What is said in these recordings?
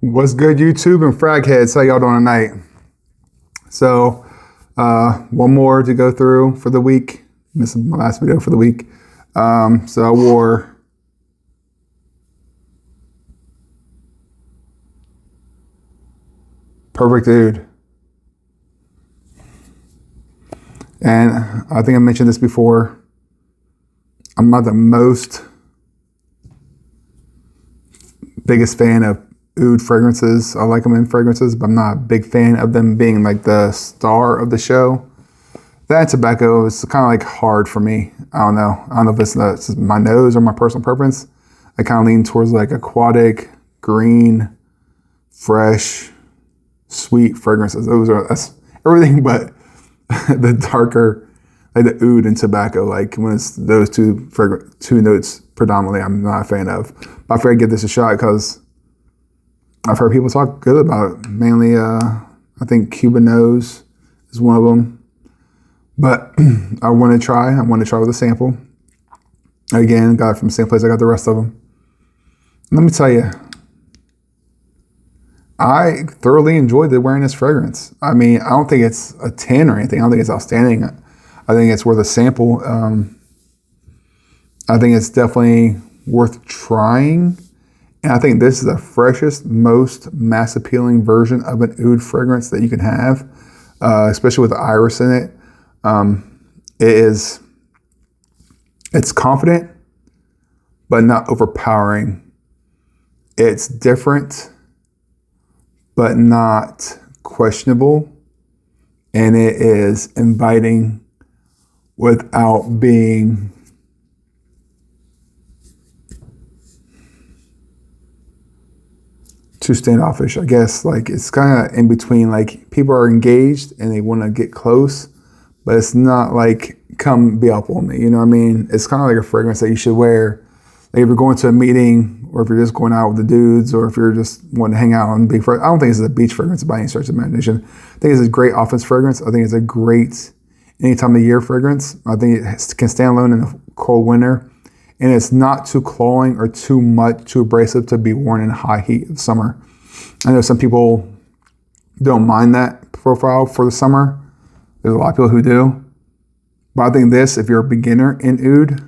What's good, YouTube and frag heads? How y'all doing tonight? So, one more to go through for the week. This is my last video for the week. So I wore Perfect Oud, and I think I mentioned this before. I'm not the biggest fan of oud fragrances. I like them in fragrances, but I'm not a big fan of them being like the star of the show. That tobacco is kind of like hard for me. I don't know. I don't know if it's just my nose or my personal preference. I kind of lean towards like aquatic, green, fresh, sweet fragrances. That's everything but the darker, like the oud and tobacco. Like when it's those two notes predominantly, I'm not a fan of. But I figured I'd give this a shot because I've heard people talk good about it. Mainly, I think Cuban Nose is one of them. But I want to try with a sample. Again, got it from the same place I got the rest of them. Let me tell you, I thoroughly enjoyed wearing this fragrance. I mean, I don't think it's a 10 or anything. I don't think it's outstanding. I think it's worth a sample. I think it's definitely worth trying. And I think this is the freshest, most mass appealing version of an oud fragrance that you can have, especially with the iris in it. It's confident, but not overpowering. It's different, but not questionable. And it is inviting without being too standoffish, I guess. Like it's kind of in between. Like people are engaged and they want to get close, but it's not like come be up on me. You know what I mean? It's kind of like a fragrance that you should wear. Like if you're going to a meeting, or if you're just going out with the dudes, or if you're just wanting to hang out and be fresh. I don't think this is a beach fragrance by any stretch of imagination. I think it's a great offense fragrance. I think it's a great any time of year fragrance. I think it can stand alone in a cold winter. And it's not too clawing or too abrasive to be worn in high heat of summer. I know some people don't mind that profile for the summer. There's a lot of people who do. But I think this, if you're a beginner in oud,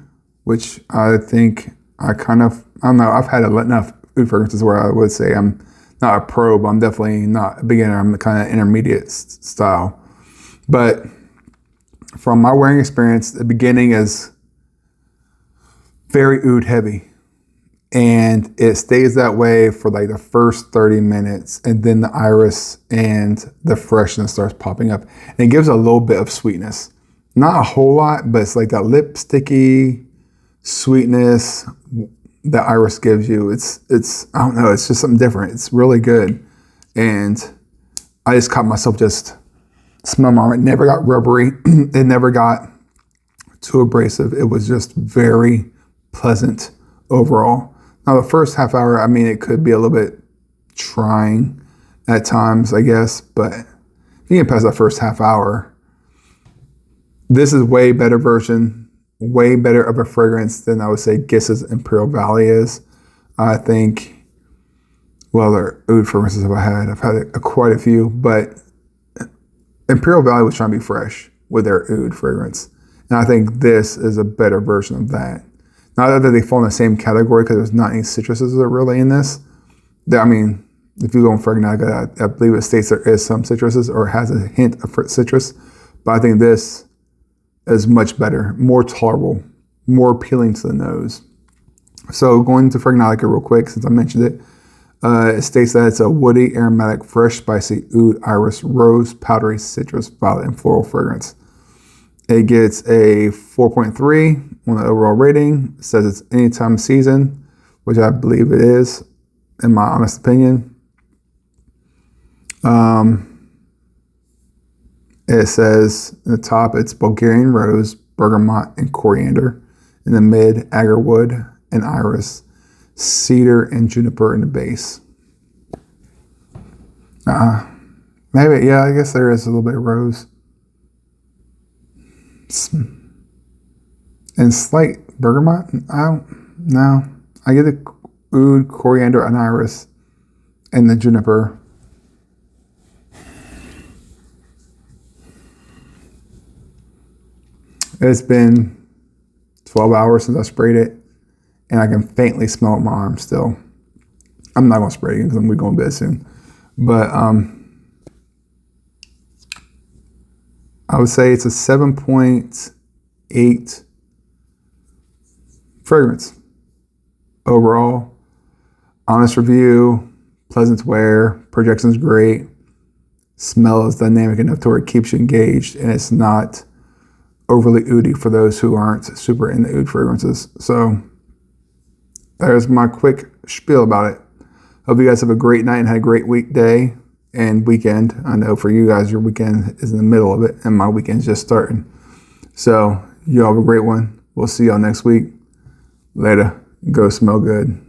which I think I don't know, I've had enough oud fragrances where I would say I'm not a pro, but I'm definitely not a beginner. I'm the kind of intermediate style. But from my wearing experience, the beginning is very oud heavy, and it stays that way for like the first 30 minutes, and then the iris and the freshness starts popping up, and it gives a little bit of sweetness, not a whole lot, but it's like that lipsticky sweetness that iris gives you. It's I don't know, it's just something different. It's really good, and I just caught myself just smelling it. Never got rubbery. It never got too abrasive. It was just very pleasant overall. Now the first half hour, I mean, it could be a little bit trying at times, I guess, but if you get past that first half hour, this is way better of a fragrance than I would say Giss's Imperial Valley is. I think, well, their oud fragrances I've had quite a few, but Imperial Valley was trying to be fresh with their oud fragrance. And I think this is a better version of that. Not that they fall in the same category because there's not any citruses that are really in this. I mean, if you go on Fragnatica, I believe it states there is some citruses or has a hint of citrus. But I think this is much better, more tolerable, more appealing to the nose. So going to Fragnatica real quick, since I mentioned it, it states that it's a woody, aromatic, fresh, spicy oud, iris, rose, powdery, citrus, violet, and floral fragrance. It gets a 4.3 on the overall rating. It says it's anytime season, which I believe it is, in my honest opinion. It says in the top, it's Bulgarian rose, bergamot, and coriander. In the mid, agarwood and iris, cedar and juniper in the base. Maybe, yeah, I guess there is a little bit of rose. And slight bergamot. I don't know. I get the oud, coriander, and iris, and the juniper. It's been 12 hours since I sprayed it, and I can faintly smell it in my arm still. I'm not going to spray it because we're going to bed soon. But I would say it's a 7.8 fragrance overall. Honest review, pleasant to wear, projection's great, smell is dynamic enough to where it keeps you engaged, and it's not overly oudy for those who aren't super into oud fragrances. So there's my quick spiel about it. Hope you guys have a great night and had a great weekday and weekend. I know for you guys, your weekend is in the middle of it, and my weekend's just starting. So you all have a great one. We'll see y'all next week. Later. Go smell good.